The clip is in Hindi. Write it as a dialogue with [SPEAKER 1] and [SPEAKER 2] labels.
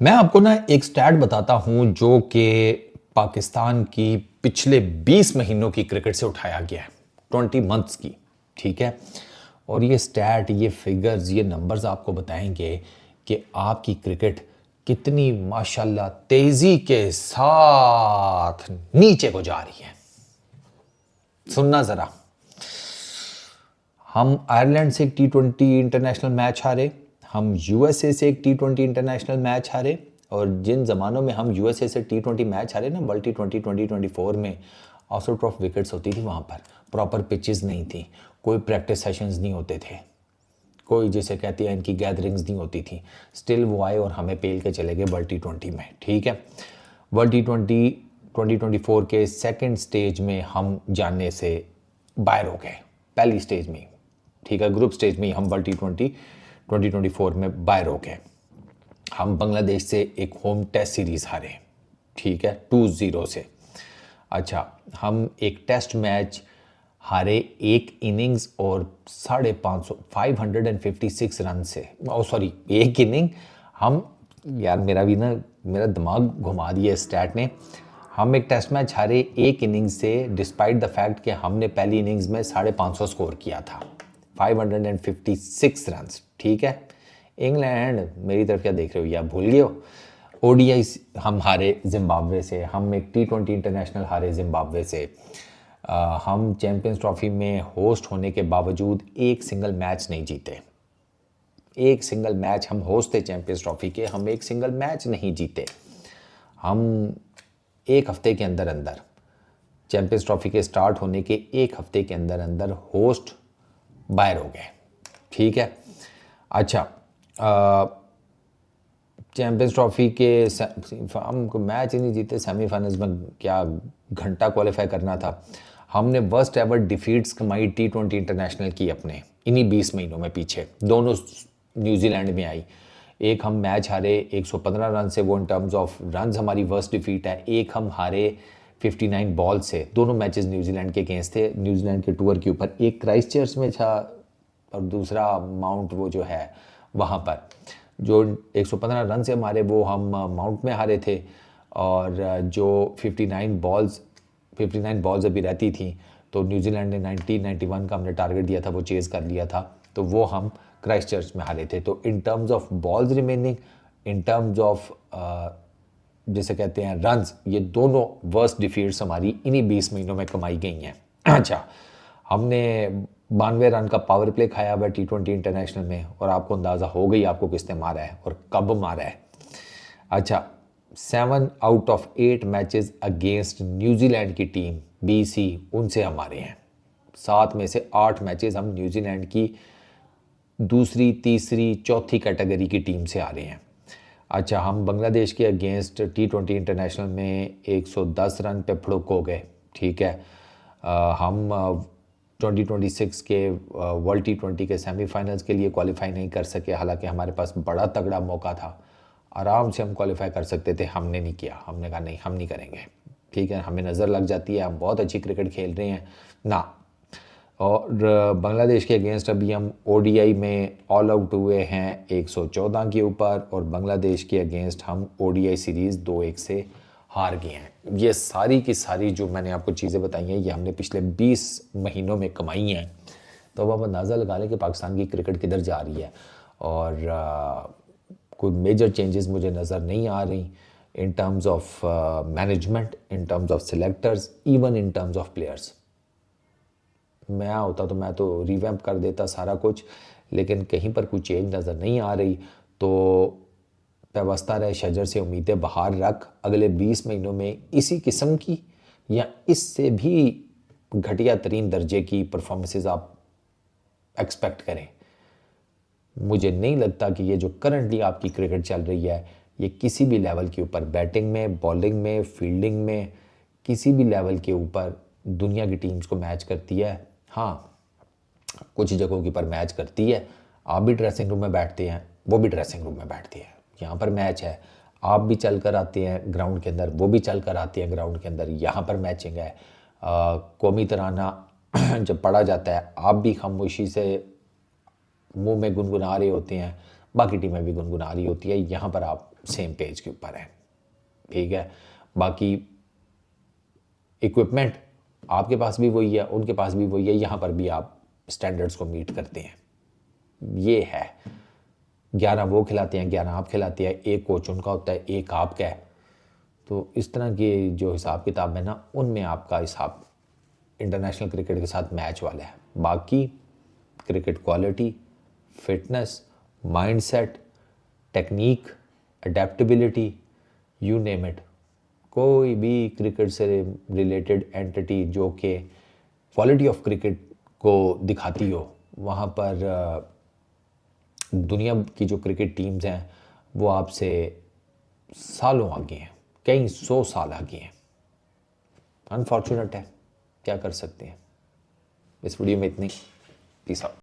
[SPEAKER 1] मैं आपको ना एक स्टैट बताता हूं जो कि पाकिस्तान की पिछले 20 महीनों की क्रिकेट से उठाया गया है, 20 मंथ्स की। ठीक है। और ये स्टैट, ये फिगर्स, ये नंबर्स आपको बताएंगे कि आपकी क्रिकेट कितनी माशाल्लाह तेजी के साथ नीचे को जा रही है। सुनना जरा। हम आयरलैंड से एक T20 इंटरनेशनल मैच हारे, हम यूएसए से एक T20 इंटरनेशनल मैच हारे, और जिन ज़मानों में हम यूएसए से T20 मैच हारे ना, वर्ल्ड T20 2024 में, आउट ऑफ विकेट्स होती थी वहाँ पर, प्रॉपर पिचेस नहीं थी, कोई प्रैक्टिस सेशंस नहीं होते थे, कोई जिसे कहती है इनकी गैदरिंग्स नहीं होती थी। स्टिल वो आए और हमें पेल के चले गए वर्ल्ड T20 में। ठीक है। वर्ल्ड T20 2024 के सेकंड स्टेज में हम जाने से बाहर हो गए, पहली स्टेज में। ठीक है, ग्रुप स्टेज में ही हम वर्ल्ड T20 2024 में बाहर हो गए। हम बांग्लादेश से एक होम टेस्ट सीरीज़ हारे, ठीक है, 2-0 से। अच्छा, हम एक टेस्ट मैच हारे एक इनिंग्स और 550 556 रन से। ओ सॉरी, एक इनिंग हम, यार मेरा दिमाग घुमा दिया इस स्टैट ने। हम एक टेस्ट मैच हारे एक इनिंग्स से, डिस्पाइट द फैक्ट कि हमने पहली इनिंग्स में 550 स्कोर किया था, 556 रन। ठीक है। इंग्लैंड, मेरी तरफ क्या देख रहे हो, या भूल गए हो? ओडीआई हम हारे जिम्बाब्वे से, हम एक T20 इंटरनेशनल हारे जिम्बाब्वे से। हम चैंपियंस ट्रॉफी में होस्ट होने के बावजूद एक सिंगल मैच नहीं जीते। एक सिंगल मैच, हम होस्ट थे चैंपियंस ट्रॉफी के, हम एक सिंगल मैच नहीं जीते। हम एक हफ्ते के अंदर अंदर, चैंपियंस ट्रॉफी के स्टार्ट होने के एक हफ्ते के अंदर अंदर होस्ट बाहर हो गए। ठीक है। अच्छा, चैंपियंस ट्रॉफी के हम मैच ही नहीं जीते, सेमीफाइनल्स में क्या घंटा क्वालिफाई करना था। हमने वर्स्ट एवर डिफीट्स कमाई T20 इंटरनेशनल की अपने इन्हीं 20 महीनों में पीछे, दोनों न्यूजीलैंड में आई। एक हम मैच हारे 115 रन से, वो इन टर्म्स ऑफ रन्स हमारी वर्स्ट डिफीट है। एक हम हारे 59 बॉल से, दोनों मैचेस न्यूजीलैंड के अगेंस्ट थे, न्यूजीलैंड के टूर के ऊपर। एक क्राइस्टचर्च में था और दूसरा माउंट, वो जो है वहाँ पर, जो 115 रन से हमारे, वो हम माउंट में हारे थे। और जो 59 बॉल्स अभी रहती थी, तो न्यूजीलैंड ने 91 का हमने टारगेट दिया था, वो चेज़ कर लिया था, तो वो हम क्राइस्टचर्च में हारे थे। तो in terms of balls remaining, in terms of जिसे कहते हैं रन्स, ये दोनों वर्स्ट डिफीट्स हमारी इन्हीं 20 महीनों में कमाई गई हैं। अच्छा, हमने 92 रन का पावर प्ले खाया हुआ T20 इंटरनेशनल में, और आपको अंदाज़ा हो गई आपको किसने मारा है और कब मारा है। अच्छा, 7 out of 8 matches against New Zealand की टीम BC, उनसे हमारे हैं। 7 में से 8 मैचेस हम न्यूजीलैंड की दूसरी, तीसरी, चौथी कैटेगरी की टीम से आ रहे हैं। अच्छा, हम बांग्लादेश के अगेंस्ट T20 इंटरनेशनल में 110 रन पे फड़ुक हो गए। ठीक है। हम 2026 के वर्ल्ड T20 के सेमीफाइनल्स के लिए क्वालिफाई नहीं कर सके, हालांकि हमारे पास बड़ा तगड़ा मौका था, आराम से हम क्वालिफाई कर सकते थे, हमने नहीं किया। हमने कहा नहीं, हम नहीं करेंगे। ठीक है, हमें नज़र लग जाती है हम बहुत अच्छी क्रिकेट खेल रहे हैं ना। और बांग्लादेश के अगेंस्ट अभी हम ODI में ऑल आउट हुए हैं 114 के ऊपर, और बांग्लादेश के अगेंस्ट हम ODI सीरीज़ 2-1 से हार गए हैं। ये सारी की सारी जो मैंने आपको चीज़ें बताई हैं, ये हमने पिछले 20 महीनों में कमाई हैं। तो अब आप अंदाज़ा लगा लें कि पाकिस्तान की क्रिकेट किधर जा रही है। और कोई मेजर चेंजेस मुझे नज़र नहीं आ रही in terms of management, in terms of selectors, even in terms of players. मैं होता तो मैं तो रिवैम्प कर देता सारा कुछ, लेकिन कहीं पर कोई चेंज नज़र नहीं आ रही। तो व्यवस्था रहे शजर से उम्मीदें बाहर रख, अगले 20 महीनों में इसी किस्म की या इससे भी घटिया तरीन दर्जे की परफॉर्मेंसेस आप एक्सपेक्ट करें। मुझे नहीं लगता कि ये जो करंटली आपकी क्रिकेट चल रही है, ये किसी भी लेवल के ऊपर, बैटिंग में, बॉलिंग में, फील्डिंग में, किसी भी लेवल के ऊपर दुनिया की टीम्स को मैच करती है। हाँ, कुछ जगहों के ऊपर मैच करती है। आप भी ड्रेसिंग रूम में बैठते हैं, वो भी ड्रेसिंग रूम में बैठती है। यहाँ पर मैच है, आप भी चल कर आते हैं ग्राउंड के अंदर, वो भी चल कर आती है ग्राउंड के अंदर। यहाँ पर मैचिंग है। कौमी तराना जब पढ़ा जाता है, आप भी खामोशी से मुंह में गुनगुना रहे होते हैं, बाकी टीमें भी गुनगुना रही होती है। यहाँ पर आप सेम पेज के ऊपर हैं, ठीक है। बाकी इक्विपमेंट आपके पास भी वही है, उनके पास भी वही है, यहाँ पर भी आप स्टैंडर्ड्स को मीट करते हैं। ये है 11 वो खिलाते हैं, 11 आप खिलाते हैं, एक कोच उनका होता है, एक आपका है। तो इस तरह के जो हिसाब किताब है ना, उनमें आपका हिसाब इंटरनेशनल क्रिकेट के साथ मैच वाला है। बाकी cricket quality, fitness, mindset, technique, adaptability, you name it, कोई भी क्रिकेट से रिलेटेड एंटिटी जो कि क्वालिटी ऑफ क्रिकेट को दिखाती हो, वहाँ पर दुनिया की जो क्रिकेट टीम्स हैं वो आपसे सालों आगे हैं, कई 100 साल आगे हैं। अनफॉर्चुनेट है, क्या कर सकते हैं। इस वीडियो में इतनी। Peace out.